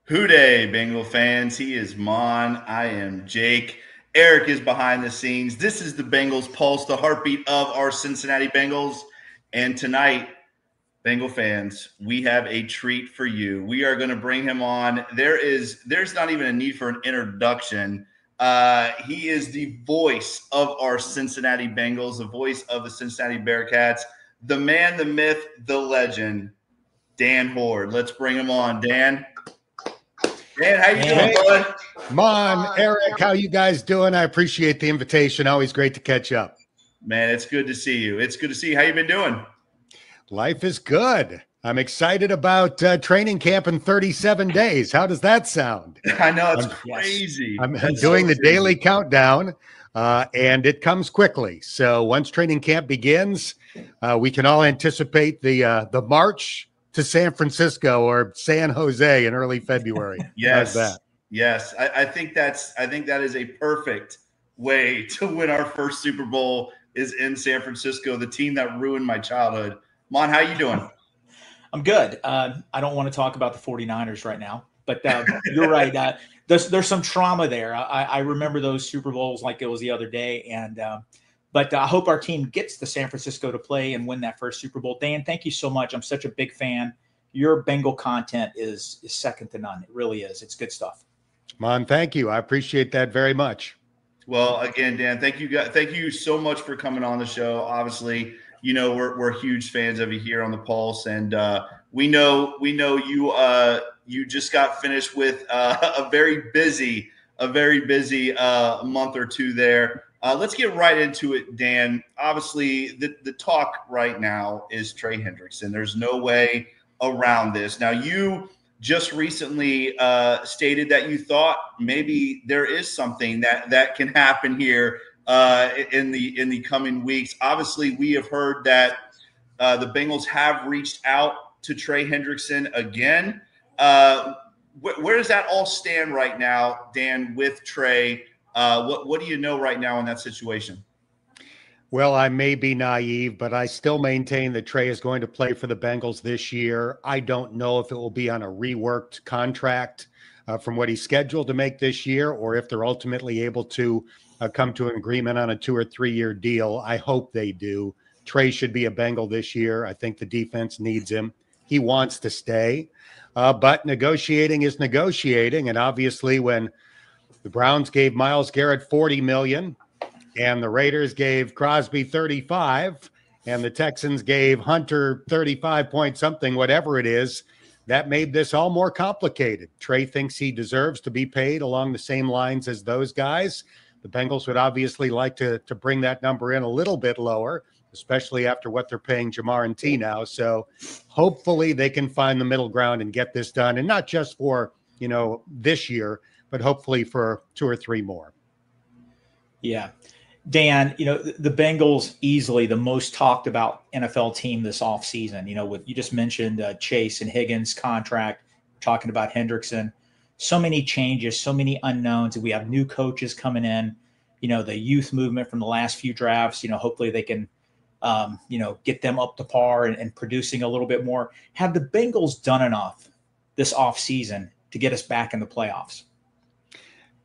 Whodey, Bengal fans. He is Mon. I am Jake. Eric is behind the scenes. This is the Bengals Pulse, the heartbeat of our Cincinnati Bengals. And tonight, Bengal fans, we have a treat for you. We are going to bring him on. There's not even a need for an introduction. He is the voice of our Cincinnati Bengals, the voice of the Cincinnati Bearcats, the man, the myth, the legend, Dan Hoard. Let's bring him on. Dan, how you doing, bud? Mon, Eric, how you guys doing? I appreciate the invitation. Always great to catch up. Man, it's good to see you. It's good to see you. How you been doing? Life is good. I'm excited about training camp in 37 days. How does that sound? I know, it's crazy. I'm doing the daily countdown, and it comes quickly. So once training camp begins, we can all anticipate the march to San Francisco or San Jose in early February. Yes. How's that? Yes. I think that is a perfect way to win our first Super Bowl is in San Francisco, the team that ruined my childhood. Mon, how you doing? I'm good. I don't want to talk about the 49ers right now, but you're right. There's some trauma there. I remember those Super Bowls like it was the other day. But I hope our team gets to San Francisco to play and win that first Super Bowl. Dan, thank you so much. I'm such a big fan. Your Bengal content is second to none. It really is. It's good stuff. Mon, thank you. I appreciate that very much. Well, again, Dan, thank you guys. Thank you so much for coming on the show. Obviously, you know we're huge fans of you here on the Pulse, and we know you just got finished with a very busy month or two there. Let's get right into it, Dan. Obviously, the talk right now is Trey Hendrickson. There's no way around this. Now, you just recently stated that you thought maybe there is something that can happen here in the coming weeks. Obviously, we have heard that the Bengals have reached out to Trey Hendrickson again. Where does that all stand right now, Dan, with Trey? What do you know right now in that situation? Well, I may be naive, but I still maintain that Trey is going to play for the Bengals this year. I don't know if it will be on a reworked contract from what he's scheduled to make this year, or if they're ultimately able to come to an agreement on a 2 or 3 year deal. I hope they do. Trey should be a Bengal this year. I think the defense needs him. He wants to stay, but negotiating is negotiating. And obviously when the Browns gave Myles Garrett $40 million and the Raiders gave Crosby 35 and the Texans gave Hunter 35 point something, whatever it is, that made this all more complicated. Trey thinks he deserves to be paid along the same lines as those guys. The Bengals would obviously like to bring that number in a little bit lower, especially after what they're paying Jamar and T now. So hopefully they can find the middle ground and get this done. And not just for, this year, but hopefully for 2 or 3 more. Yeah. Dan, the Bengals easily the most talked about NFL team this offseason. You just mentioned Chase and Higgins contract, talking about Hendrickson. So many changes, so many unknowns. We have new coaches coming in, the youth movement from the last few drafts. Hopefully they can, get them up to par and producing a little bit more. Have the Bengals done enough this offseason to get us back in the playoffs?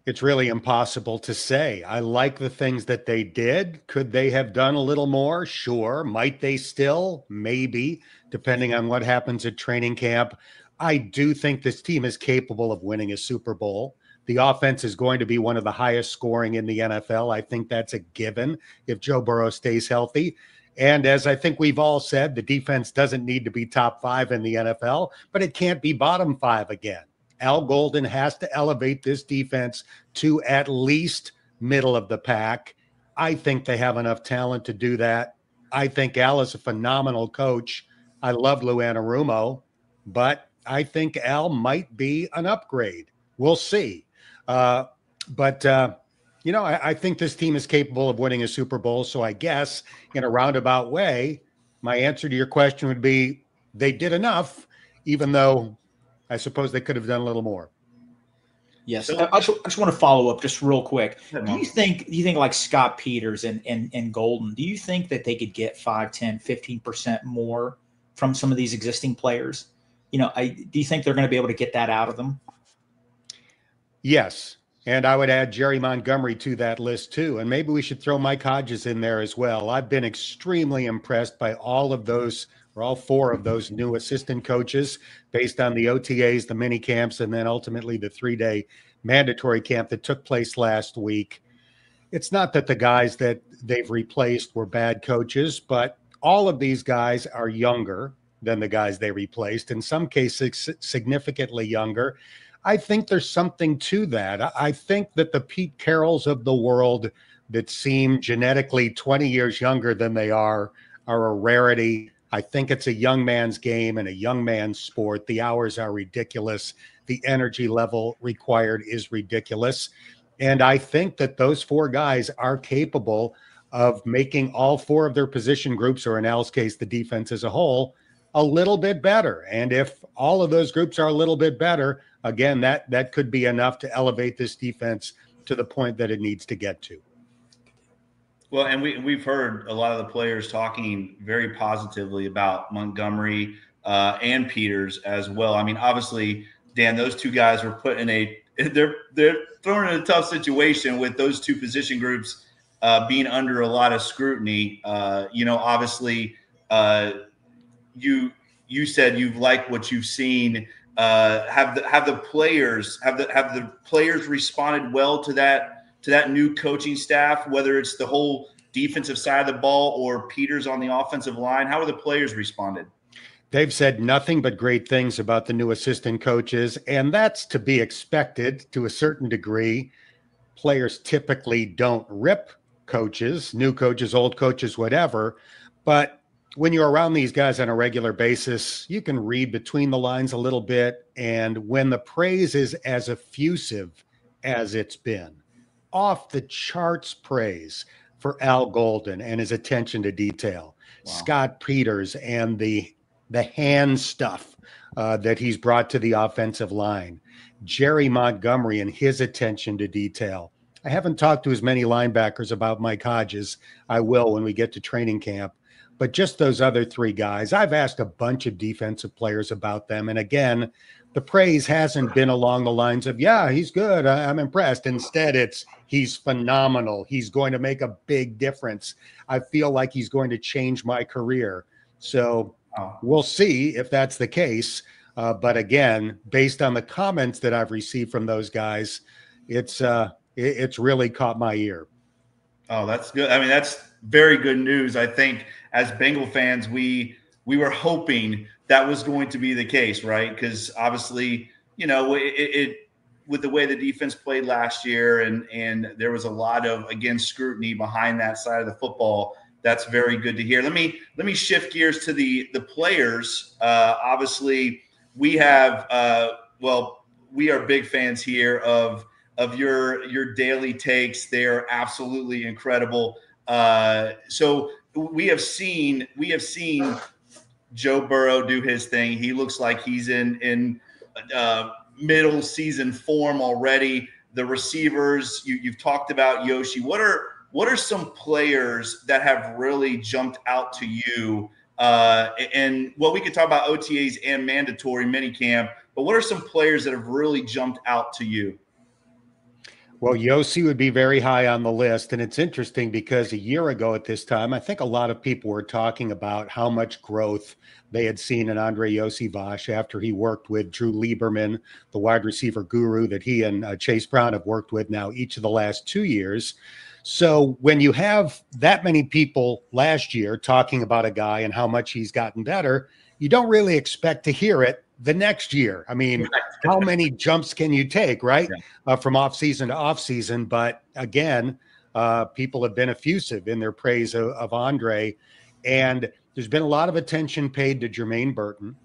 It's really impossible to say. I like the things that they did. Could they have done a little more? Sure. Might they still? Maybe, depending on what happens at training camp. I do think this team is capable of winning a Super Bowl. The offense is going to be one of the highest scoring in the NFL. I think that's a given if Joe Burrow stays healthy. And as I think we've all said, the defense doesn't need to be top 5 in the NFL, but it can't be bottom 5 again. Al Golden has to elevate this defense to at least middle of the pack. I think they have enough talent to do that. I think Al is a phenomenal coach. I love Lou Anarumo, but I think Al might be an upgrade. We'll see. I think this team is capable of winning a Super Bowl. So I guess in a roundabout way, my answer to your question would be they did enough, even though I suppose they could have done a little more. Yes. I just want to follow up just real quick. Do you think like Scott Peters and Golden, do you think that they could get 5, 10, 15% more from some of these existing players? Do you think they're going to be able to get that out of them? Yes. And I would add Jerry Montgomery to that list too. And maybe we should throw Mike Hodges in there as well. I've been extremely impressed by all of those, or all four of those new assistant coaches based on the OTAs, the mini camps, and then ultimately the 3-day mandatory camp that took place last week. It's not that the guys that they've replaced were bad coaches, but all of these guys are younger than the guys they replaced, in some cases significantly younger. I think there's something to that. I think that the Pete Carrolls of the world that seem genetically 20 years younger than they are a rarity. I think it's a young man's game and a young man's sport. The hours are ridiculous. The energy level required is ridiculous. And I think that those four guys are capable of making all four of their position groups, or in Al's case, the defense as a whole, a little bit better. And if all of those groups are a little bit better, again, that could be enough to elevate this defense to the point that it needs to get to. Well, and we've heard a lot of the players talking very positively about Montgomery and Peters as well. I mean, obviously, Dan, those two guys were put in they're thrown in a tough situation with those two position groups being under a lot of scrutiny. Obviously, you said you've liked what you've seen. Have the players responded well to that new coaching staff, whether it's the whole defensive side of the ball or Peters on the offensive line? How are the players responded? They've said nothing but great things about the new assistant coaches, and that's to be expected to a certain degree. Players typically don't rip coaches, new coaches, old coaches, whatever. But when you're around these guys on a regular basis, you can read between the lines a little bit. And when the praise is as effusive as it's been, off the charts praise for Al Golden and his attention to detail, wow. Scott Peters and the hand stuff that he's brought to the offensive line, Jerry Montgomery and his attention to detail. I haven't talked to as many linebackers about Mike Hodges. I will when we get to training camp. But just those other three guys, I've asked a bunch of defensive players about them. And again, the praise hasn't been along the lines of, yeah, he's good, I'm impressed. Instead, it's he's phenomenal. He's going to make a big difference. I feel like he's going to change my career. So we'll see if that's the case. But again, based on the comments that I've received from those guys, it's really caught my ear. Oh, that's good. I mean, that's very good news. I think as Bengal fans, we were hoping that was going to be the case, right? Because obviously, it with the way the defense played last year, and there was a lot of, again, scrutiny behind that side of the football. That's very good to hear. Let me shift gears to the players. Obviously, we have we are big fans here of your daily takes. They're absolutely incredible. So we have seen Joe Burrow do his thing. He looks like he's in middle season form already. The receivers, you've talked about Yoshi. What are some players that have really jumped out to you? And we could talk about OTAs and mandatory minicamp, but what are some players that have really jumped out to you? Well, Yossi would be very high on the list. And it's interesting because a year ago at this time, I think a lot of people were talking about how much growth they had seen in Andre Iosivas after he worked with Drew Lieberman, the wide receiver guru that he and Chase Brown have worked with now each of the last 2 years. So when you have that many people last year talking about a guy and how much he's gotten better, you don't really expect to hear it the next year. I mean, how many jumps can you take, right? Yeah. From off-season to off-season. But again, people have been effusive in their praise of Andre. And there's been a lot of attention paid to Jermaine Burton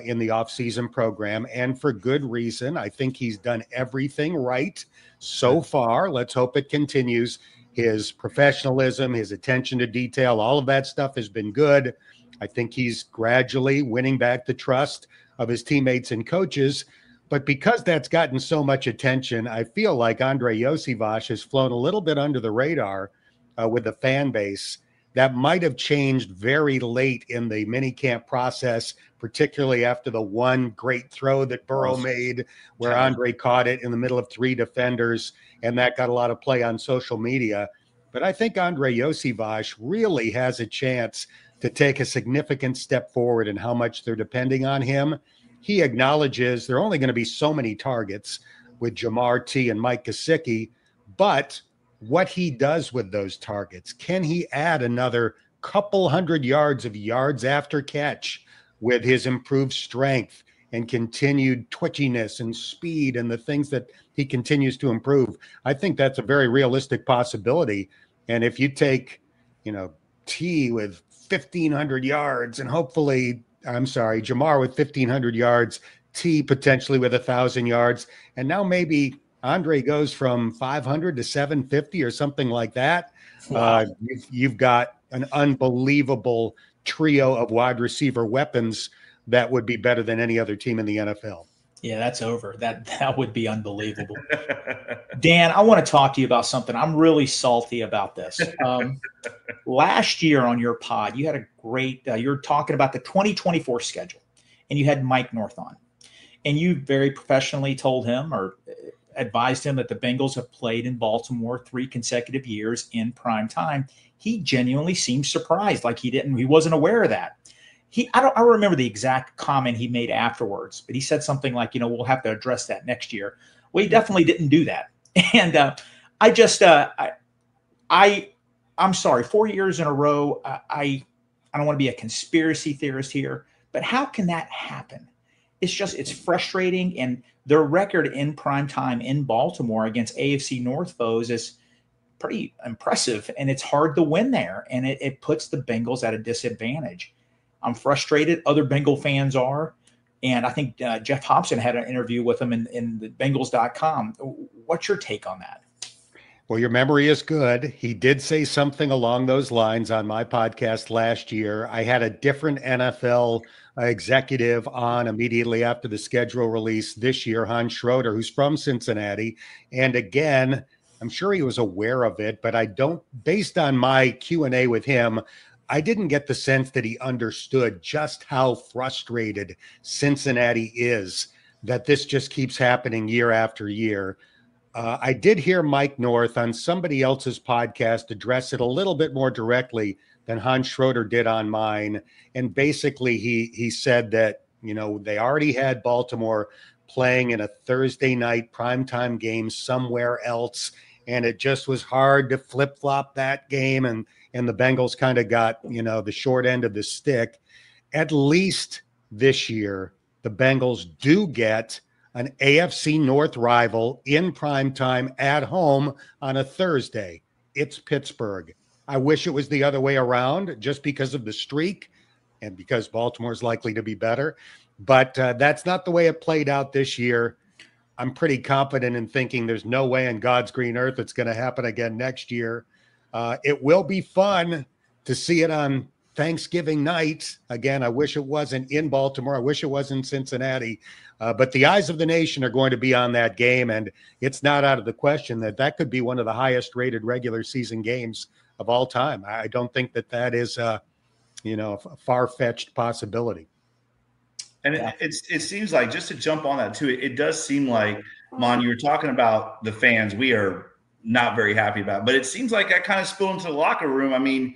in the off-season program, and for good reason. I think he's done everything right so far. Let's hope it continues. His professionalism, his attention to detail, all of that stuff has been good. I think he's gradually winning back the trust of his teammates and coaches. But because that's gotten so much attention, I feel like Andre Iosivas has flown a little bit under the radar with the fan base. that might have changed very late in the minicamp process, particularly after the one great throw that Burrow made where Andre caught it in the middle of 3 defenders, and that got a lot of play on social media. But I think Andre Iosivas really has a chance to take a significant step forward in how much they're depending on him. He acknowledges there are only going to be so many targets with Jamar T and Mike Gesicki, but what he does with those targets, can he add another couple hundred yards of yards after catch with his improved strength and continued twitchiness and speed and the things that he continues to improve? I think that's a very realistic possibility. And if you take, T with 1,500 yards and Jamar with 1,500 yards, T potentially with 1,000 yards, and now maybe Andre goes from 500 to 750 or something like that. Wow. You've got an unbelievable trio of wide receiver weapons that would be better than any other team in the NFL. Yeah, that's over. That would be unbelievable. Dan, I want to talk to you about something. I'm really salty about this. Last year on your pod, you had a great you're talking about the 2024 schedule, and you had Mike North on. And you very professionally told him or advised him that the Bengals have played in Baltimore 3 consecutive years in prime time. He genuinely seemed surprised, like he wasn't aware of that. I don't remember the exact comment he made afterwards, but he said something like, we'll have to address that next year. Well, he definitely didn't do that. And I'm sorry, 4 years in a row. I don't want to be a conspiracy theorist here, but how can that happen? It's frustrating. And their record in prime time in Baltimore against AFC North foes is pretty impressive, and it's hard to win there. And it puts the Bengals at a disadvantage. I'm frustrated. Other Bengal fans are. And I think Jeff Hobson had an interview with him in the Bengals.com. What's your take on that? Well, your memory is good. He did say something along those lines on my podcast last year. I had a different NFL executive on immediately after the schedule release this year, Hans Schroeder, who's from Cincinnati. And again, I'm sure he was aware of it, but based on my Q&A with him, I didn't get the sense that he understood just how frustrated Cincinnati is that this just keeps happening year after year. I did hear Mike North on somebody else's podcast address it a little bit more directly than Hans Schroeder did on mine. And basically he said that, they already had Baltimore playing in a Thursday night primetime game somewhere else. And it just was hard to flip-flop that game. And the Bengals kind of got, the short end of the stick. At least this year, the Bengals do get an AFC North rival in primetime at home on a Thursday. It's Pittsburgh. I wish it was the other way around just because of the streak and because Baltimore's likely to be better. But that's not the way it played out this year. I'm pretty confident in thinking there's no way in God's green earth it's going to happen again next year. It will be fun to see it on Thanksgiving night. Again, I wish it wasn't in Baltimore. I wish it was in Cincinnati. But the eyes of the nation are going to be on that game, and it's not out of the question that could be one of the highest rated regular season games of all time. I don't think that is a far-fetched possibility. And it seems like, just to jump on that too, it does seem like, Mon, you were talking about the fans we are not very happy about, but it seems like that kind of spilled into the locker room. I mean,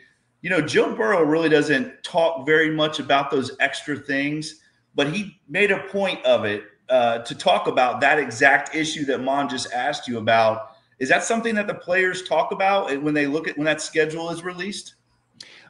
Joe Burrow really doesn't talk very much about those extra things, but he made a point of it to talk about that exact issue that Mon just asked you about. Is that something that the players talk about when they look at when that schedule is released?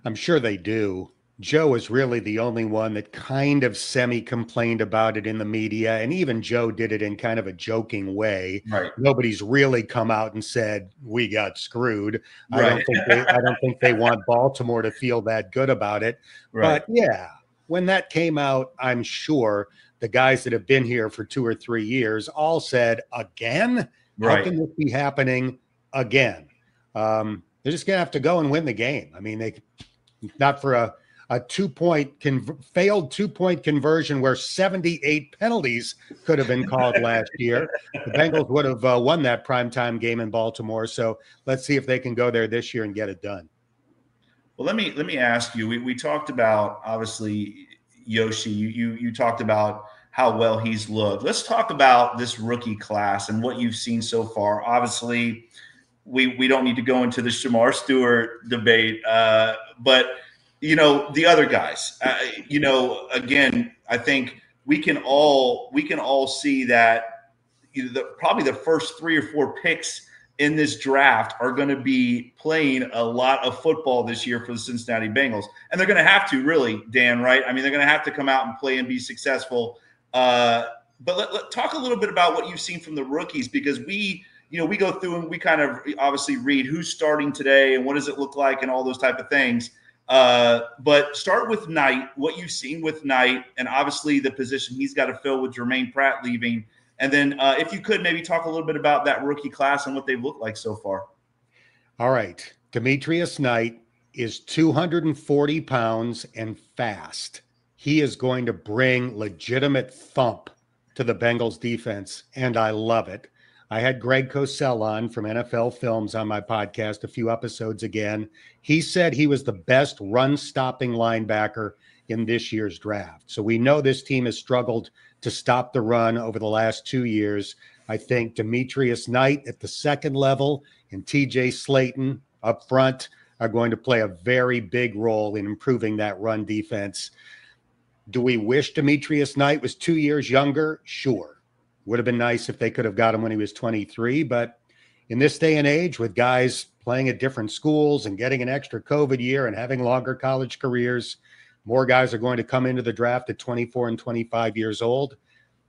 I'm sure they do. Joe is really the only one that kind of semi-complained about it in the media, and even Joe did it in kind of a joking way. Right. Nobody's really come out and said we got screwed. Right. I don't think they want Baltimore to feel that good about it. Right. But yeah, when that came out, I'm sure the guys that have been here for 2 or 3 years all said, again? Right. How can this be happening again? They're just going to have to go and win the game. I mean, not for a failed 2-point conversion where 78 penalties could have been called last year. The Bengals would have won that primetime game in Baltimore. So let's see if they can go there this year and get it done. Well, let me ask you. We talked about obviously Yoshi. You talked about how well he's looked. Let's talk about this rookie class and what you've seen so far. Obviously, we don't need to go into the Shamar Stewart debate, but the other guys. Again, I think we can all see that probably the first 3 or 4 picks in this draft are going to be playing a lot of football this year for the Cincinnati Bengals. And they're going to have to, really, Dan, right? I mean, they're going to have to come out and play and be successful. But let talk a little bit about what you've seen from the rookies, because we go through and we kind of obviously read who's starting today and what does it look like and all those type of things. But start with Knight, what you've seen with Knight, and obviously the position he's got to fill with Jermaine Pratt leaving. And then if you could maybe talk a little bit about that rookie class and what they've looked like so far. All right. Demetrius Knight is 240 pounds and fast. He is going to bring legitimate thump to the Bengals defense, and I love it. I had Greg Cosell on from NFL Films on my podcast a few episodes again. He said he was the best run-stopping linebacker in this year's draft. So we know this team has struggled to stop the run over the last 2 years. I think Demetrius Knight at the second level and TJ Slayton up front are going to play a very big role in improving that run defense. Do we wish Demetrius Knight was 2 years younger? Sure. Would have been nice if they could have got him when he was 23. But in this day and age, with guys playing at different schools and getting an extra COVID year and having longer college careers, more guys are going to come into the draft at 24 and 25 years old.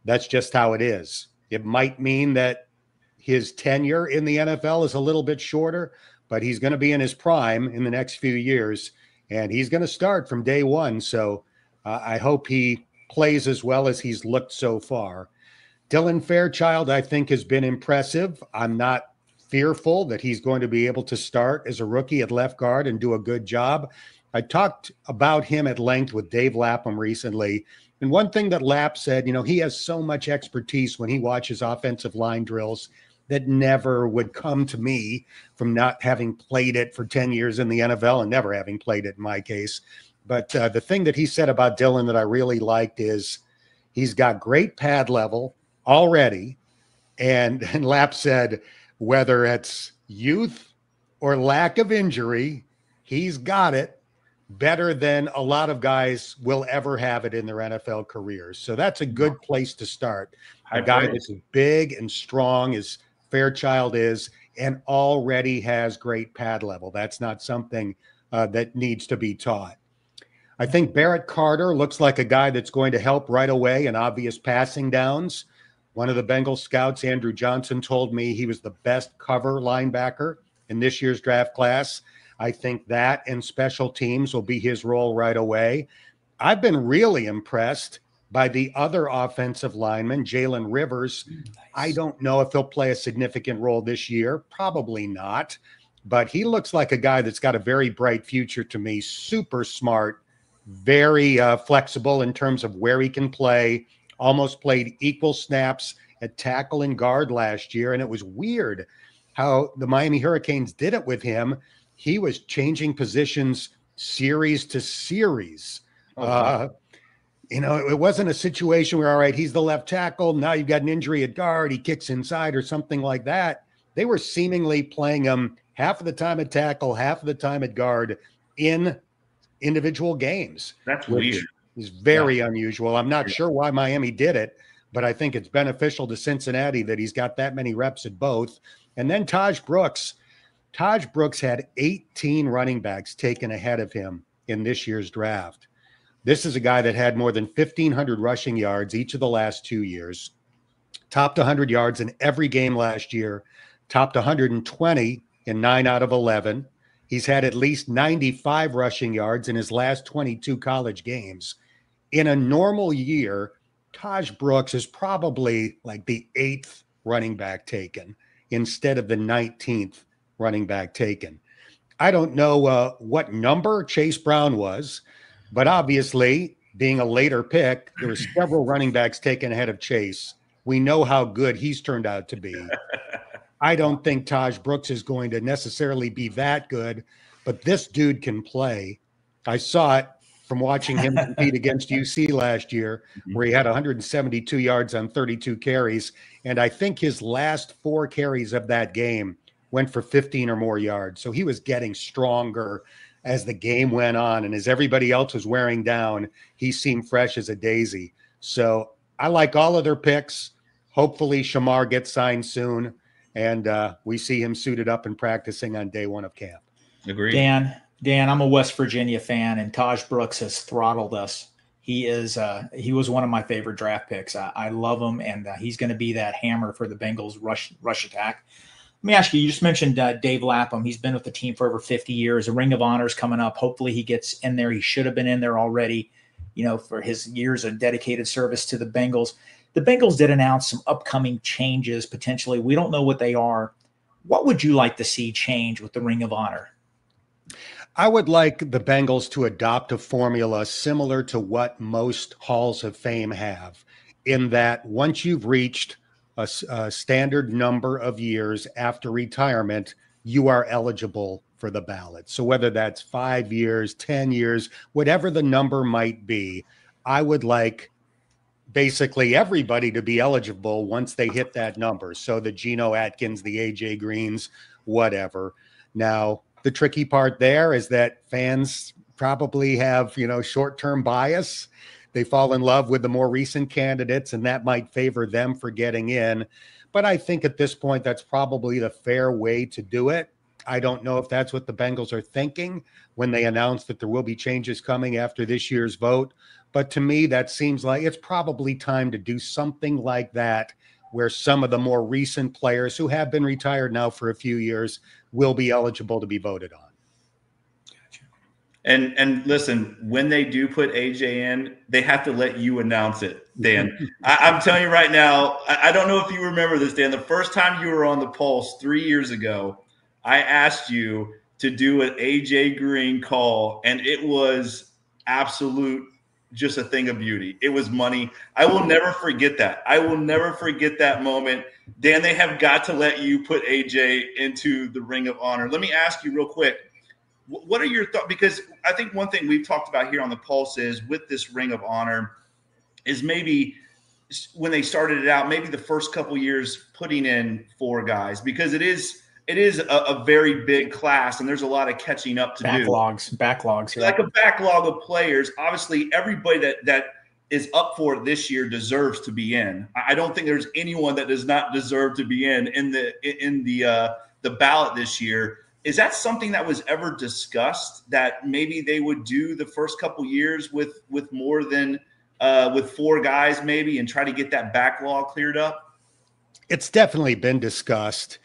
That's just how it is. It might mean that his tenure in the NFL is a little bit shorter, but he's going to be in his prime in the next few years, and he's going to start from day one. So I hope he plays as well as he's looked so far. Dylan Fairchild, I think, has been impressive. I'm not fearful that he's going to be able to start as a rookie at left guard and do a good job. I talked about him at length with Dave Lapham recently. And one thing that Lapp said, he has so much expertise when he watches offensive line drills that never would come to me from not having played it for 10 years in the NFL and never having played it in my case. But the thing that he said about Dylan that I really liked is he's got great pad level already. And Lapp said, whether it's youth or lack of injury, he's got it better than a lot of guys will ever have it in their NFL careers. So that's a good place to start. A guy that's as big and strong as Fairchild is and already has great pad level. That's not something that needs to be taught. I think Barrett Carter looks like a guy that's going to help right away in obvious passing downs. One of the Bengals scouts, Andrew Johnson, told me he was the best cover linebacker in this year's draft class. I think that and special teams will be his role right away. I've been really impressed by the other offensive lineman, Jalen Rivers. Nice. I don't know if he'll play a significant role this year. Probably not. But he looks like a guy that's got a very bright future to me. Super smart, very flexible in terms of where he can play. Almost played equal snaps at tackle and guard last year. And it was weird how the Miami Hurricanes did it with him. He was changing positions series to series. It wasn't a situation where, all right, he's the left tackle. Now you've got an injury at guard. He kicks inside or something like that. They were seemingly playing him half of the time at tackle, half of the time at guard in individual games. That's weird. Is very unusual. I'm not sure why Miami did it, but I think it's beneficial to Cincinnati that he's got that many reps at both. And then Taj Brooks. Taj Brooks had 18 running backs taken ahead of him in this year's draft. This is a guy that had more than 1,500 rushing yards each of the last 2 years, topped 100 yards in every game last year, topped 120 in 9 out of 11. He's had at least 95 rushing yards in his last 22 college games. In a normal year, Taj Brooks is probably like the 8th running back taken instead of the 19th running back taken. I don't know what number Chase Brown was, but obviously, being a later pick, there were several running backs taken ahead of Chase. We know how good he's turned out to be. I don't think Taj Brooks is going to necessarily be that good, but this dude can play. I saw it from watching him compete against UC last year, where he had 172 yards on 32 carries. And I think his last 4 carries of that game went for 15 or more yards. So he was getting stronger as the game went on. And as everybody else was wearing down, he seemed fresh as a daisy. So I like all of their picks. Hopefully Shamar gets signed soon, and we see him suited up and practicing on day 1 of camp. Agreed. Dan, I'm a West Virginia fan, and Taj Brooks has throttled us. He was one of my favorite draft picks. I love him, and he's going to be that hammer for the Bengals rush attack. Let me ask you, you just mentioned Dave Lapham. He's been with the team for over 50 years. A Ring of Honor is coming up. Hopefully he gets in there. He should have been in there already, for his years of dedicated service to the Bengals. The Bengals did announce some upcoming changes, potentially. We don't know what they are. What would you like to see change with the Ring of Honor? I would like the Bengals to adopt a formula similar to what most Halls of Fame have, in that once you've reached a standard number of years after retirement, you are eligible for the ballot. So whether that's 5 years, 10 years, whatever the number might be, I would like basically everybody to be eligible once they hit that number. So the Geno Atkins, the AJ Greens, whatever. Now, the tricky part there is that fans probably have, short-term bias. They fall in love with the more recent candidates, and that might favor them for getting in. But I think at this point, that's probably the fair way to do it. I don't know if that's what the Bengals are thinking when they announce that there will be changes coming after this year's vote. But to me, that seems like it's probably time to do something like that, where some of the more recent players who have been retired now for a few years will be eligible to be voted on. And listen, when they do put AJ in, they have to let you announce it, Dan. I'm telling you right now, I don't know if you remember this, Dan. The first time you were on the Pulse 3 years ago, I asked you to do an AJ Green call, and it was absolute just a thing of beauty. It was money. I will never forget that. I will never forget that moment. Dan, they have got to let you put AJ into the Ring of Honor. Let me ask you real quick, what are your thoughts? Because I think one thing we've talked about here on the Pulse is with this Ring of Honor is maybe when they started it out, maybe the first couple years putting in 4 guys, because it is a very big class, and there's a lot of catching up to backlogs. Yeah. Like a backlog of players. Obviously, everybody that is up for it this year deserves to be in. I don't think there's anyone that does not deserve to be in the ballot this year. Is that something that was ever discussed, that maybe they would do the first couple years with more than with 4 guys maybe, and try to get that backlog cleared up? It's definitely been discussed.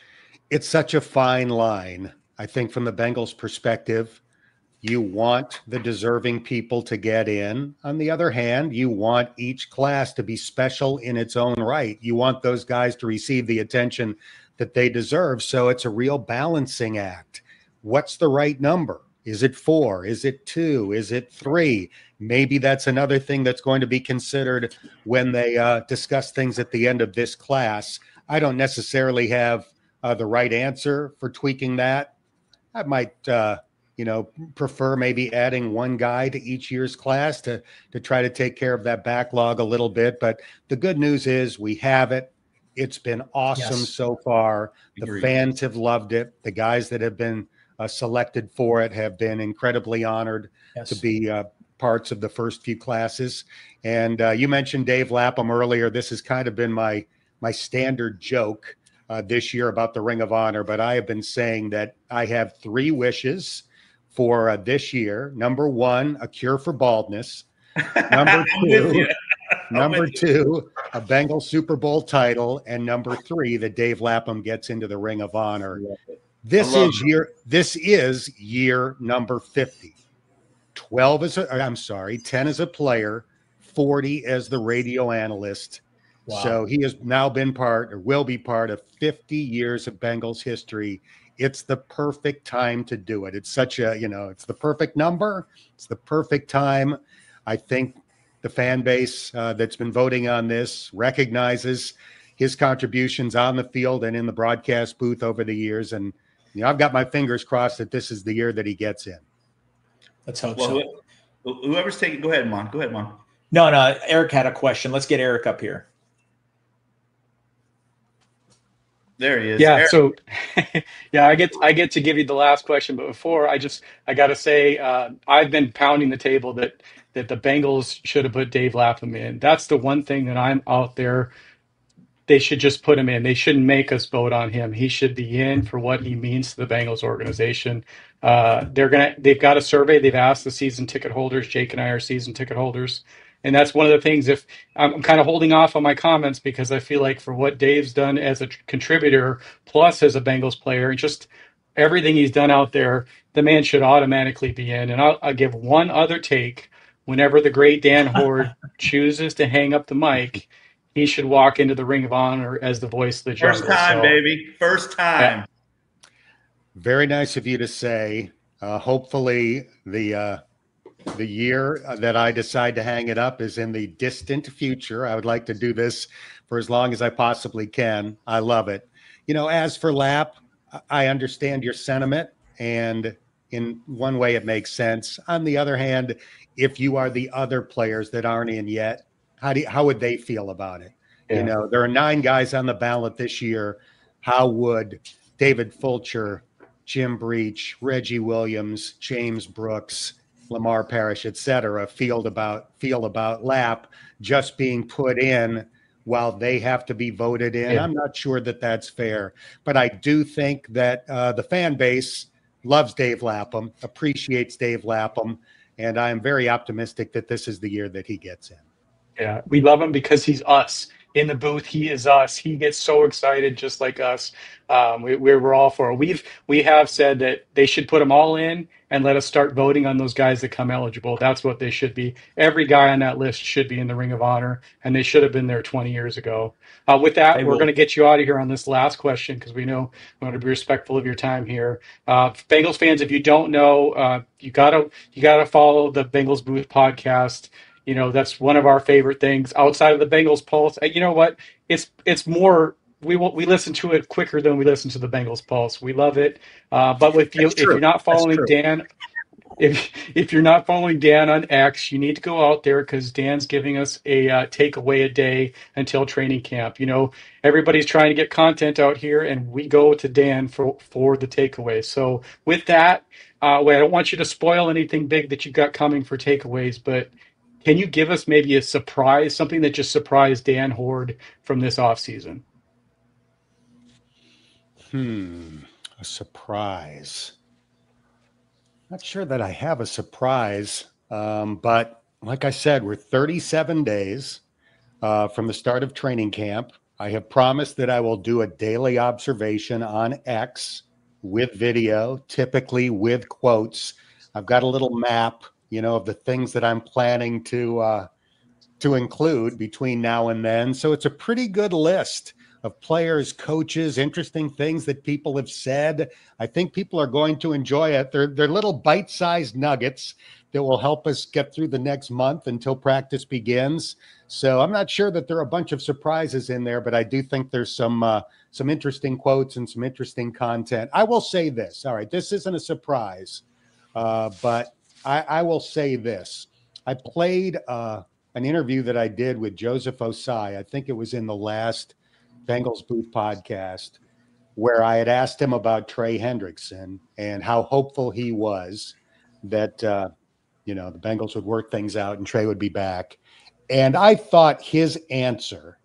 It's such a fine line. I think from the Bengals' perspective, you want the deserving people to get in. On the other hand, you want each class to be special in its own right. You want those guys to receive the attention that they deserve. So it's a real balancing act. What's the right number? Is it 4? Is it 2? Is it 3? Maybe that's another thing that's going to be considered when they discuss things at the end of this class. I don't necessarily have the right answer for tweaking that. I might, prefer maybe adding 1 guy to each year's class to try to take care of that backlog a little bit. But the good news is we have it. It's been awesome so far. The fans have loved it. The guys that have been selected for it have been incredibly honored to be parts of the first few classes. And you mentioned Dave Lapham earlier. This has kind of been my standard joke this year about the Ring of Honor, but I have been saying that I have 3 wishes for this year. Number 1, a cure for baldness. Number 2, a Bengals Super Bowl title, and number 3, that Dave Lapham gets into the Ring of Honor. This is year number 50. 10 as a player, 40 as the radio analyst. Wow. So he has now been will be part of 50 years of Bengals history. It's the perfect time to do it. It's such it's the perfect number. It's the perfect time. I think the fan base that's been voting on this recognizes his contributions on the field and in the broadcast booth over the years. And I've got my fingers crossed that this is the year that he gets in. Let's hope so. Whoever's taking, go ahead, Mon. Go ahead, Mon. No, Eric had a question. Let's get Eric up here. There he is. Yeah. Eric. So, yeah, I get to give you the last question, but before I got to say, I've been pounding the table that the Bengals should have put Dave Lapham in. That's the one thing that I'm out there. They should just put him in. They shouldn't make us vote on him. He should be in for what he means to the Bengals organization. They've got a survey. They've asked the season ticket holders. Jake and I are season ticket holders. And that's one of the things, if I'm kind of holding off on my comments because I feel like for what Dave's done as a contributor, plus as a Bengals player, and just everything he's done out there, the man should automatically be in. And I'll give one other take. Whenever the great Dan Hoard chooses to hang up the mic, he should walk into the Ring of Honor as the voice of the jungle. First time, baby. First time. Yeah. Very nice of you to say. Hopefully the year that I decide to hang it up is in the distant future. I would like to do this for as long as I possibly can. I love it. As for Lap, I understand your sentiment, and in one way it makes sense. On the other hand, if you are the other players that aren't in yet, how would they feel about it? Yeah. There are 9 guys on the ballot this year. How would David Fulcher, Jim Breach, Reggie Williams, James Brooks, Lamar Parrish, et cetera, feel about Lap just being put in while they have to be voted in? Yeah. I'm not sure that that's fair, but I do think that the fan base loves Dave Lapham, appreciates Dave Lapham, and I'm very optimistic that this is the year that he gets in. Yeah, we love him because he's us. In the booth, he is us. He gets so excited, just like us. We're all for it. We have said that they should put them all in and let us start voting on those guys that come eligible. That's what they should be. Every guy on that list should be in the Ring of Honor, and they should have been there 20 years ago. With that, we're going to get you out of here on this last question because we know we want to be respectful of your time here. Bengals fans, if you don't know, you gotta follow the Bengals Booth podcast. That's one of our favorite things outside of the Bengals Pulse. You know what? It's more, we listen to it quicker than we listen to the Bengals Pulse. We love it. But if you're not following Dan, if you're not following Dan on X, you need to go out there because Dan's giving us a takeaway a day until training camp. Everybody's trying to get content out here, and we go to Dan for the takeaway. So with that, I don't want you to spoil anything big that you got coming for takeaways, but can you give us maybe a surprise, something that just surprised Dan Hoard from this offseason? A surprise. Not sure that I have a surprise, but like I said, we're 37 days from the start of training camp. I have promised that I will do a daily observation on X with video, typically with quotes. I've got a little map of the things that I'm planning to include between now and then. So it's a pretty good list of players, coaches, interesting things that people have said. I think people are going to enjoy it. They're little bite-sized nuggets that will help us get through the next month until practice begins. So I'm not sure that there are a bunch of surprises in there, but I do think there's some interesting quotes and some interesting content. I will say this. All right, this isn't a surprise, but I will say this. I played an interview that I did with Joseph Osai. I think it was in the last Bengals Booth podcast, where I had asked him about Trey Hendrickson and how hopeful he was that, the Bengals would work things out and Trey would be back. And I thought his answer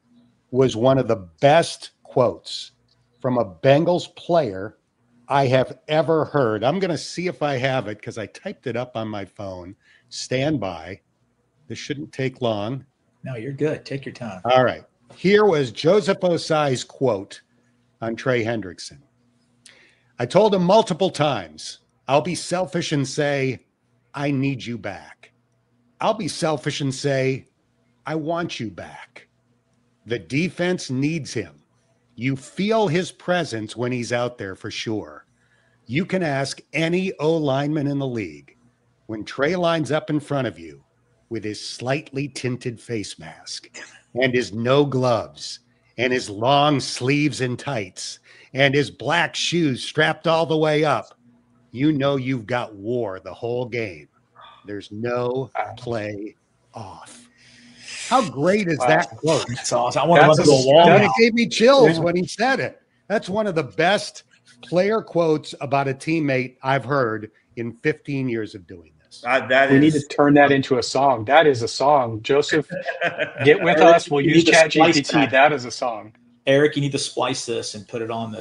was one of the best quotes from a Bengals player I have ever heard. I'm going to see if I have it because I typed it up on my phone. Stand by. This shouldn't take long. No, you're good. Take your time. All right. Here was Joseph Osai's quote on Trey Hendrickson. I told him multiple times, I'll be selfish and say, I need you back. I'll be selfish and say, I want you back. The defense needs him. You feel his presence when he's out there for sure. You can ask any O-lineman in the league. When Trey lines up in front of you with his slightly tinted face mask and his no gloves and his long sleeves and tights and his black shoes strapped all the way up, you know you've got war the whole game. There's no play off. How great is that quote? That's awesome. I want to run to a wall. It gave me chills when he said it. That's one of the best player quotes about a teammate I've heard in 15 years of doing this. We need to turn that into a song. That is a song. Joseph, get with us. We'll use ChatGPT. That is a song. Eric, you need to splice this and put it on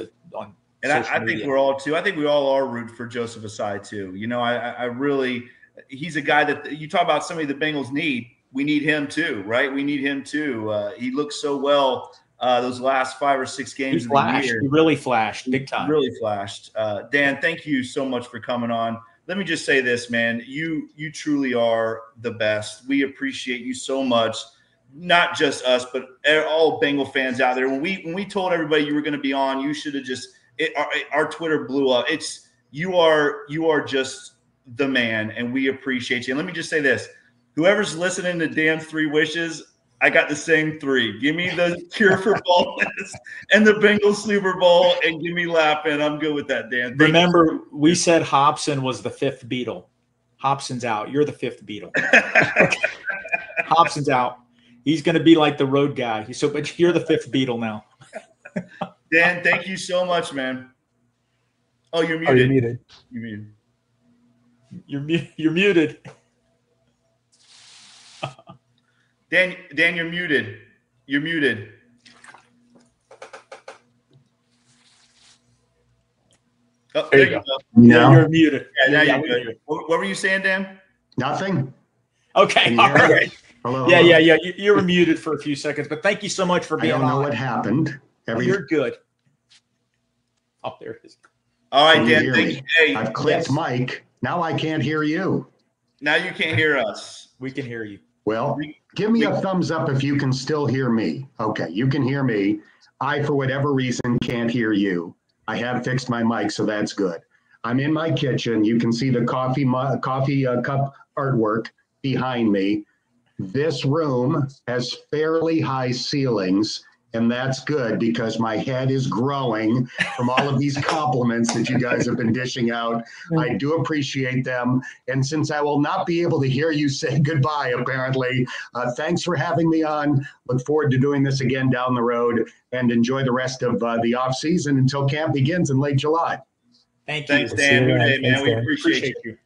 And I think we're all too. I think we all are rooting for Joseph Asai too. You know, I really, he's a guy that you talk about. Somebody the Bengals need. We need him too, right? We need him too. He looks so well those last 5 or 6 games of the year. He really flashed big time. Really flashed. Dan, thank you so much for coming on. Let me just say this, man. You truly are the best. We appreciate you so much. Not just us, but all Bengal fans out there. When we told everybody you were going to be on, you should have just our Twitter blew up. You are just the man, and we appreciate you. And let me just say this: whoever's listening to Dan's 3 wishes, I got the same 3. Give me the cure for baldness and the Bengals Super Bowl, and give me laughing. I'm good with that, Dan. Remember, we said Hobson was the 5th Beatle. Hobson's out. You're the 5th Beatle. Hobson's out. He's going to be like the road guy. But you're the 5th Beatle now. Dan, thank you so much, man. Oh, you're muted. Oh, you're muted. You're muted. You're muted. Dan, you're muted. You're muted. Oh, there you go. No. You're muted. Yeah, now you're good. What were you saying, Dan? Nothing. Okay. All right. Hello. Yeah. You were muted for a few seconds, but thank you so much for being on. I don't know what happened. You're good. Oh, there it is. All right, Dan. Thank you. Hey, I've clicked Mike. Now I can't hear you. Now you can't hear us. We can hear you. Well, give me a thumbs up if you can still hear me. Okay, you can hear me. I, for whatever reason, can't hear you. I have fixed my mic, so that's good. I'm in my kitchen. You can see the coffee cup artwork behind me. This room has fairly high ceilings, and that's good because my head is growing from all of these compliments that you guys have been dishing out. I do appreciate them. And since I will not be able to hear you say goodbye, apparently, thanks for having me on. Look forward to doing this again down the road, and enjoy the rest of the off season until camp begins in late July. Thank you. Thanks, Dan. Good day, man. We appreciate you.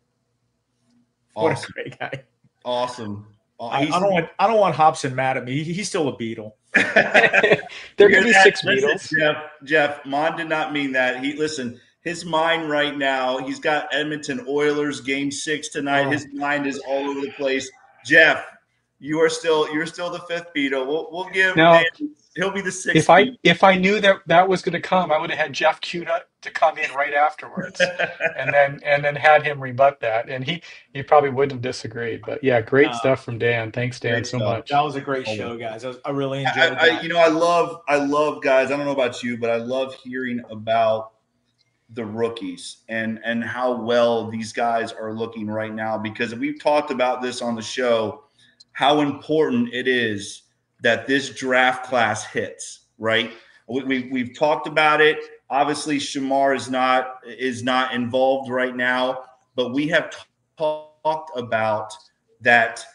Awesome. What a great guy. Awesome. I don't want Hobson mad at me. He's still a Beatle. There could be 6 Beatles. Jeff, Mon did not mean that. His mind right now, he's got Edmonton Oilers game 6 tonight. His mind is all over the place. Jeff, you're still the 5th Beatle. We'll give Dan, he'll be the 6th. If I knew that was going to come, I would have had Jeff queued up to come in right afterwards, and then had him rebut that, and he probably wouldn't have disagreed. But yeah, great stuff from Dan. Thanks, Dan, so much. That was a great show, guys. I really enjoyed that. I love guys. I don't know about you, but I love hearing about the rookies and how well these guys are looking right now, because we've talked about this on the show, how important it is that this draft class hits, right? We've talked about it. Obviously, Shamar is not involved right now, but we have talked about that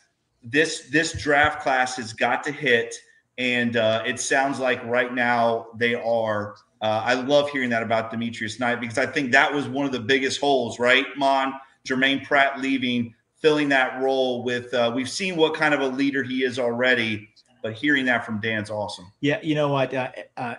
this draft class has got to hit, and it sounds like right now they are. I love hearing that about Demetrius Knight, because I think that was one of the biggest holes, right, Mon? Jermaine Pratt leaving, filling that role with we've seen what kind of a leader he is already. But hearing that from Dan's awesome. Yeah, you know what,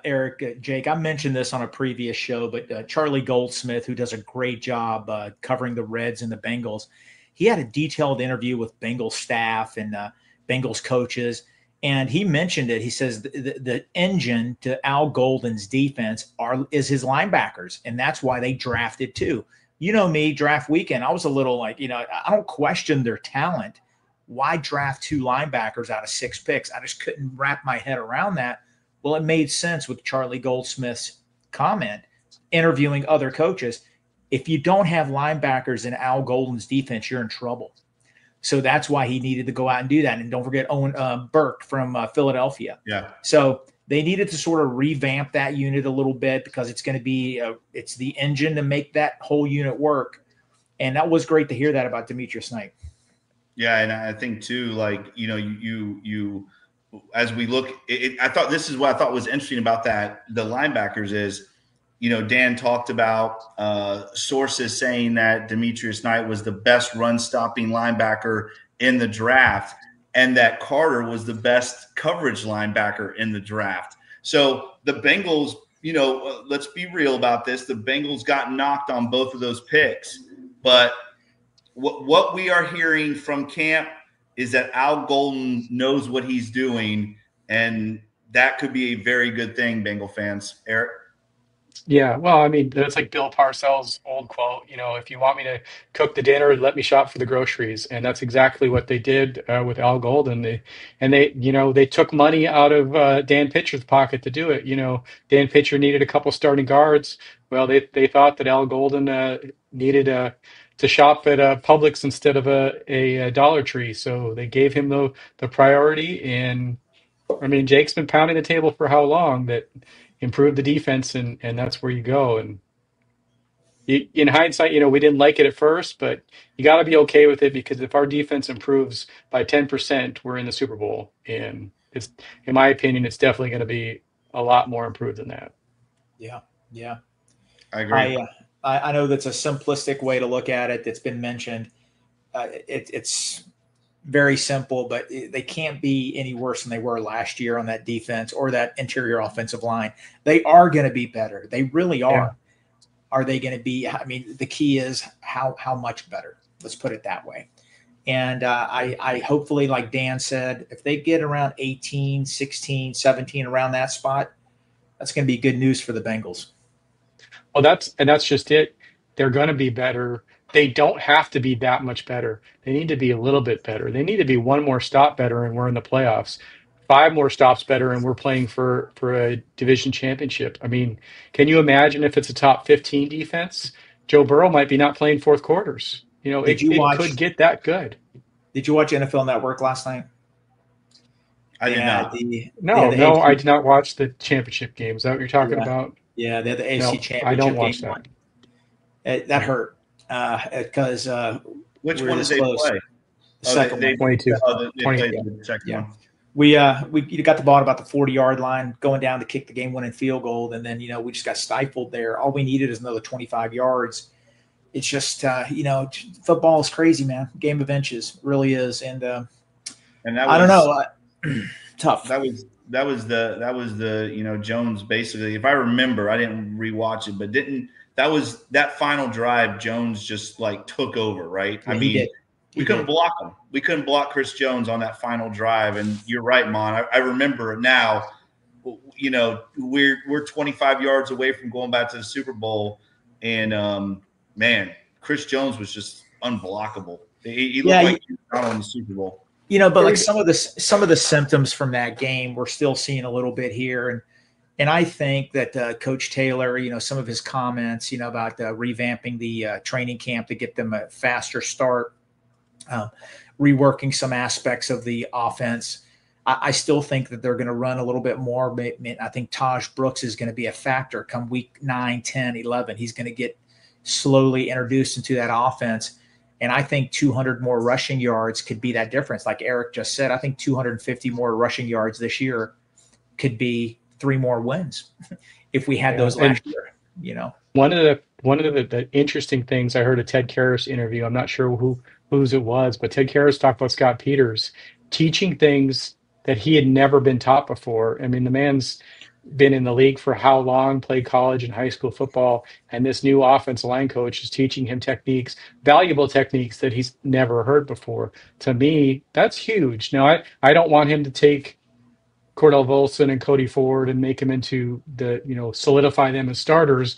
Eric, Jake, I mentioned this on a previous show, but Charlie Goldsmith, who does a great job covering the Reds and the Bengals, he had a detailed interview with Bengals staff and Bengals coaches, and he mentioned it. He says the engine to Al Golden's defense is his linebackers, and that's why they drafted too. You know me, draft weekend, I was a little like, I don't question their talent. Why draft 2 linebackers out of 6 picks? I just couldn't wrap my head around that. Well, it made sense with Charlie Goldsmith's comment, interviewing other coaches. If you don't have linebackers in Al Golden's defense, you're in trouble. So that's why he needed to go out and do that. And don't forget Owen Burke from Philadelphia. Yeah. So They needed to sort of revamp that unit a little bit because it's going to be it's the engine to make that whole unit work. And that was great to hear that about Demetrius Knight. Yeah, and I think too, like, you know, you as we look, I thought this is what I thought was interesting about that the linebackers is, you know, Dan talked about sources saying that Demetrius Knight was the best run stopping linebacker in the draft, and that Carter was the best coverage linebacker in the draft. So the Bengals, you know, let's be real about this. The Bengals got knocked on both of those picks, but what we are hearing from camp is that Al Golden knows what he's doing, and that could be a very good thing, Bengal fans. Eric? Yeah, well, I mean, that's like Bill Parcells' old quote, you know, if you want me to cook the dinner, let me shop for the groceries. And that's exactly what they did with Al Golden. They, you know, they took money out of Dan Pitcher's pocket to do it. You know, Dan Pitcher needed a couple starting guards. Well, they thought that Al Golden needed to shop at Publix instead of a Dollar Tree. So they gave him the priority. And I mean, Jake's been pounding the table for how long that improve the defense, and that's where you go. And in hindsight, you know, we didn't like it at first, but you got to be okay with it because if our defense improves by 10%, we're in the Super Bowl. And it's, in my opinion, it's definitely going to be a lot more improved than that. Yeah, yeah, I agree. I know that's a simplistic way to look at it. That's been mentioned. It's very simple, but they can't be any worse than they were last year on that defense or that interior offensive line. They are going to be better. They really are. Yeah. Are they going to be? I mean, the key is how much better. Let's put it that way. And I hopefully, like Dan said, if they get around 18, 16, 17, around that spot, that's going to be good news for the Bengals. Well, that's just it. They're going to be better. They don't have to be that much better. They need to be a little bit better. They need to be one more stop better, and we're in the playoffs. 5 more stops better, and we're playing for a division championship. I mean, can you imagine if it's a top 15 defense? Joe Burrow might be not playing fourth quarters. You know, it could get that good. Did you watch NFL Network last night? I did not. No, I did not watch the championship game. Is that what you're talking about? Yeah, they had the AFC championship game. I don't watch that. That hurt because which one did they play? Second one. 22. They played the second one. We got the ball at about the 40-yard line, going down to kick the game-winning field goal, and then we just got stifled there. All we needed is another 25 yards. It's just football is crazy, man. Game of inches, really is, and that was, I don't know, tough. That was the Jones basically. If I remember, I didn't rewatch it, but that final drive, Jones just like took over, right? Yeah, I mean, we couldn't block him. We couldn't block Chris Jones on that final drive. And you're right, Mon. I remember it now. You know, we're 25 yards away from going back to the Super Bowl, and man, Chris Jones was just unblockable. He looked like he was not on the Super Bowl. But like some of the symptoms from that game, we're still seeing a little bit here, and I think that Coach Taylor, some of his comments, about revamping the training camp to get them a faster start, reworking some aspects of the offense. I still think that they're going to run a little bit more. I think Taj Brooks is going to be a factor come week 9, 10, 11. He's going to get slowly introduced into that offense. And I think 200 more rushing yards could be that difference. Like Eric just said, I think 250 more rushing yards this year could be 3 more wins if we had those last year. One of the interesting things I heard a Ted Karras interview. I'm not sure whose it was, but Ted Karras talked about Scott Peters teaching things that he had never been taught before. I mean, the man's been in the league for how long, played college and high school football, and this new offensive line coach is teaching him techniques, valuable techniques that he's never heard before. To me, that's huge. Now, I don't want him to take Cordell Volson and Cody Ford and make him into solidify them as starters.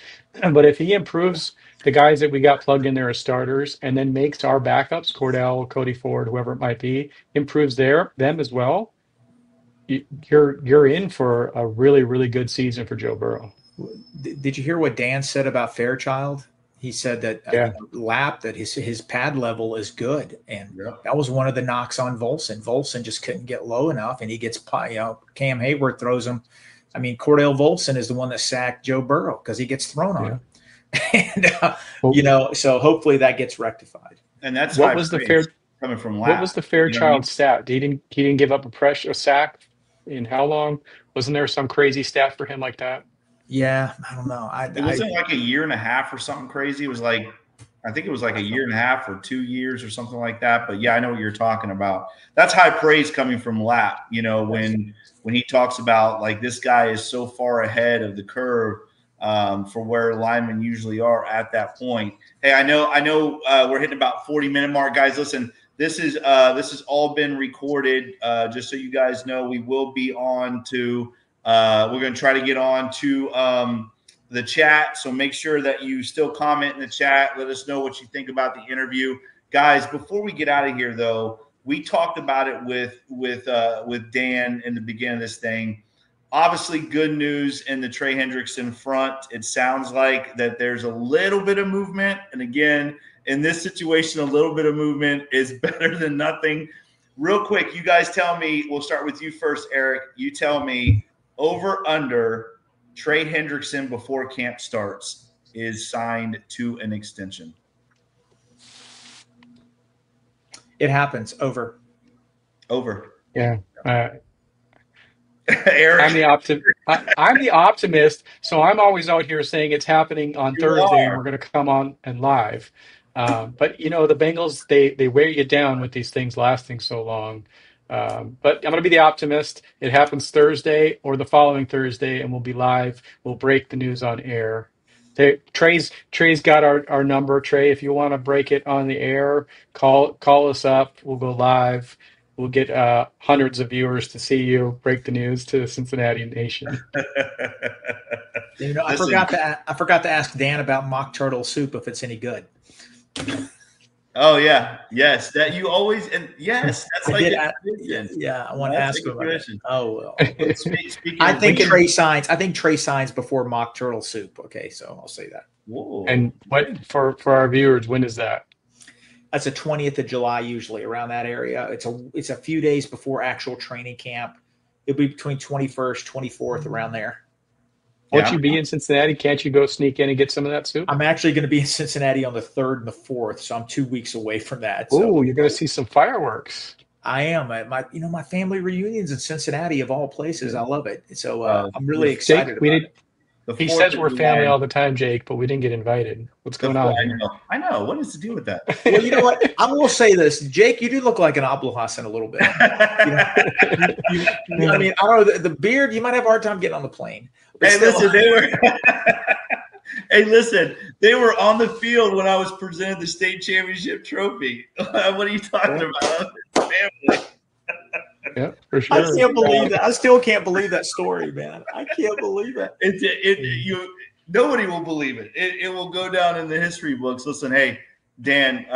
But if he improves the guys that we got plugged in there as starters and then makes our backups, Cordell, Cody Ford, whoever it might be, improves them as well, you're in for a really, really good season for Joe Burrow. Did you hear what Dan said about Fairchild? He said that that his pad level is good, and that was one of the knocks on Volson. Volson just couldn't get low enough, and he gets Cam Hayward throws him I mean, Cordell Volson is the one that sacked Joe Burrow because he gets thrown on him. And, so hopefully that gets rectified. And that's what was the fair coming from What was the Fairchild stat? He didn't give up a sack in how long? Wasn't there some crazy stat for him like that? Yeah, I don't know. It wasn't like a year and a half or something crazy. It was like, I think it was like a year and a half or 2 years or something like that. But yeah, I know what you're talking about. That's high praise coming from Lap, when he talks about like this guy is so far ahead of the curve for where linemen usually are at that point. Hey, I know we're hitting about 40-minute mark, guys. Listen, this has all been recorded. Just so you guys know, we will be on to we're going to try to get on to the chat. So make sure that you still comment in the chat. Let us know what you think about the interview, guys. Before we get out of here, though, we talked about it with Dan in the beginning of this thing. Obviously, good news in the Trey Hendrickson front. It sounds like that there's a little bit of movement. And again, in this situation, a little bit of movement is better than nothing. Real quick, you guys tell me, we'll start with you first, Eric. You tell me, over under Trey Hendrickson before camp starts is signed to an extension. It happens. Over. Yeah. Eric, I'm the optimist, so I'm always out here saying it's happening on Thursday, and we're going to come on and live. But the Bengals, they wear you down with these things lasting so long. But I'm going to be the optimist. It happens Thursday or the following Thursday, and we'll be live. We'll break the news on air. Trey's got our number. Trey, if you want to break it on the air, call us up. We'll go live. We'll get hundreds of viewers to see you break the news to the Cincinnati Nation. I forgot to ask Dan about mock turtle soup if it's any good. Oh yeah, yes, that you always and yes, that's like I want to ask him about it. Oh well. I think Trey signs before mock turtle soup. Okay, so I'll say that. Whoa. And what for our viewers? When is that? That's the 20th of July, usually around that area. It's a few days before actual training camp. It'll be between 21st, 24th, around there. Won't you be in Cincinnati? Can't you go sneak in and get some of that soup? I'm actually going to be in Cincinnati on the 3rd and the 4th, so I'm 2 weeks away from that. Oh, you're going to see some fireworks. I am. My family reunions in Cincinnati, of all places. I love it. So I'm really excited about it. He says we're family all the time, Jake, but we didn't get invited. What's going on? I know. What is the deal with that? Well, you know what? I will say this, Jake. You do look like an Abelhassan a little bit. I mean, I don't know the beard. You might have a hard time getting on the plane. Hey, listen, they were on the field when I was presented the state championship trophy. What are you talking about? Family. Yeah, for sure. I can't believe that. I still can't believe that story, man. I can't believe that. Nobody will believe it. It will go down in the history books. Listen, hey, Dan,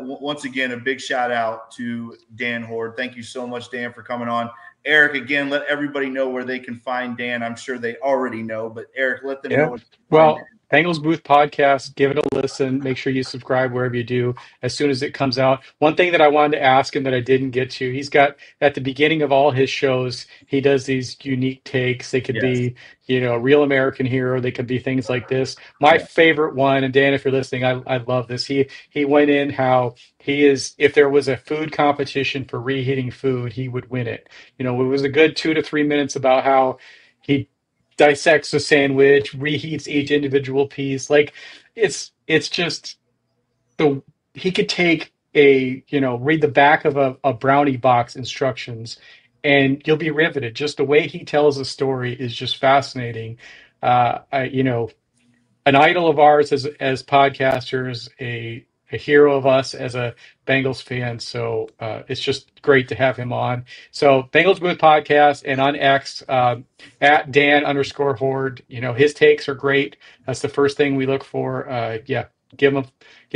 once again, a big shout out to Dan Hoard. Thank you so much, Dan, for coming on. Eric, again, let everybody know where they can find Dan. I'm sure they already know, but Eric, let them know. Well, Bengals Booth Podcast, give it a listen. Make sure you subscribe wherever you do as soon as it comes out. One thing that I wanted to ask him that I didn't get to, he's got at the beginning of all his shows, he does these unique takes. They could be, Real American Hero. They could be things like this. My favorite one, and Dan, if you're listening, I love this. He went in how he is, if there was a food competition for reheating food, he would win it. It was a good 2 to 3 minutes about how he dissects a sandwich, reheats each individual piece. Like it's just he could take read the back of a brownie box instructions and you'll be riveted. Just the way he tells a story is just fascinating. An idol of ours as podcasters, a hero of us as a Bengals fan. So it's just great to have him on. So Bengals Booth Podcast and on X at Dan_Hoard. His takes are great. That's the first thing we look for. Give him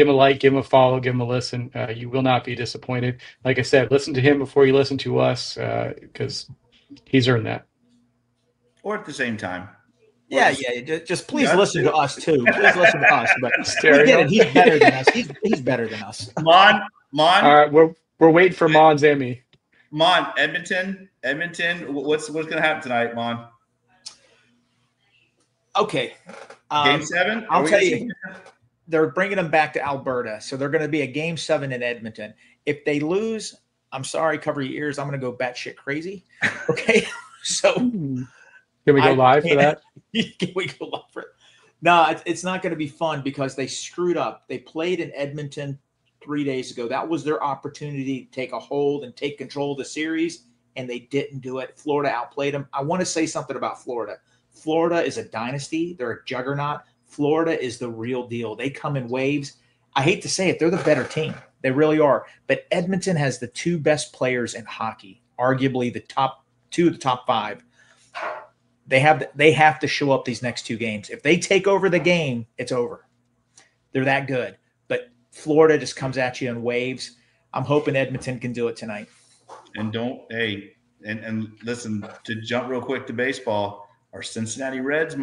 a like, give him a follow, give him a listen. You will not be disappointed. Like I said, listen to him before you listen to us because he's earned that. Or at the same time. Yeah. Just please listen to us too. Please listen to us. But he's better than us. He's better than us. Mon. All right, we're waiting for Mon's Emmy. Mon, Edmonton. What's going to happen tonight, Mon? Okay. Game 7? I'll tell you, they're bringing them back to Alberta. So they're going to be a game 7 in Edmonton. If they lose, I'm sorry, cover your ears. I'm going to go batshit crazy. Okay. So can we go live for that? Can we go live for it? No, it's not going to be fun because they screwed up. They played in Edmonton 3 days ago. That was their opportunity to take a hold and take control of the series, and they didn't do it. Florida outplayed them. I want to say something about Florida. Florida is a dynasty. They're a juggernaut. Florida is the real deal. They come in waves. I hate to say it, they're the better team. They really are. But Edmonton has the 2 best players in hockey, arguably the top 2 of the top 5. They have to show up these next 2 games. If they take over the game, it's over. They're that good. But Florida just comes at you in waves. I'm hoping Edmonton can do it tonight. And and listen, to jump real quick to baseball, our Cincinnati Reds,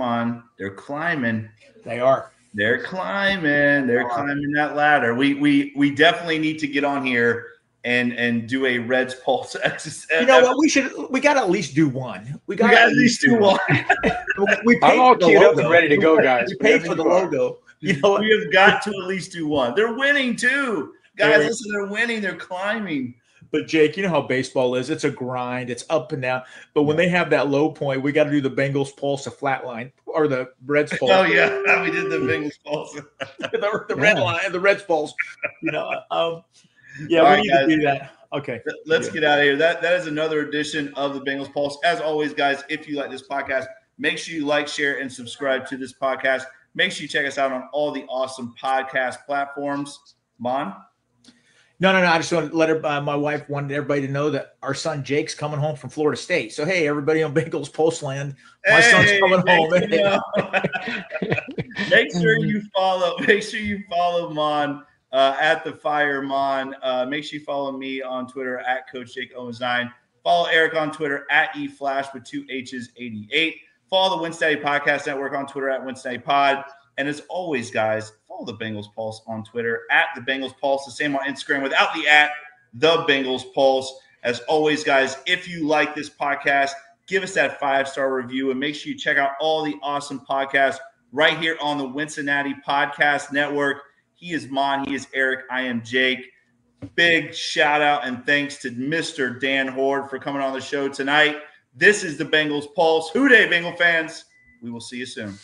they're climbing. They are. They're climbing. They're climbing that ladder. We definitely need to get on here and do a Reds Pulse exercise. You know what? We got to at least do one. We got at least do one. I'm all queued up and ready to go, guys. We paid for the logo. You know what? We have got to at least do one. They're winning too. Guys, listen, they're winning. They're climbing. But Jake, you know how baseball is. It's a grind. It's up and down. But when they have that low point, we got to do the Bengals Pulse, a flat line, or the Reds Pulse. Oh yeah, we did the Bengals Pulse. the red line, the Reds Pulse. You know, we need to do that. Okay, let's get out of here. That is another edition of the Bengals Pulse. As always, guys, if you like this podcast, make sure you like, share, and subscribe to this podcast. Make sure you check us out on all the awesome podcast platforms. Mon? No. I just want to let my wife wanted everybody to know that our son Jake's coming home from Florida State. So, hey, everybody on Bengals Pulse land, my son's coming home. Make sure you follow Mon at the Fire Mon. Make sure you follow me on Twitter at Coach Jake Owens 9. Follow Eric on Twitter at eFlash with 2 H's 88. Follow the Winston Podcast Network on Twitter at Winston Pod. And as always, guys, follow the Bengals Pulse on Twitter at the Bengals Pulse. The same on Instagram without the at the Bengals Pulse. As always, guys, if you like this podcast, give us that 5-star review and make sure you check out all the awesome podcasts right here on the Cincinnati Podcast Network. He is Mon. He is Eric. I am Jake. Big shout out and thanks to Mr. Dan Hoard for coming on the show tonight. This is the Bengals Pulse. Whodey, Bengal fans. We will see you soon.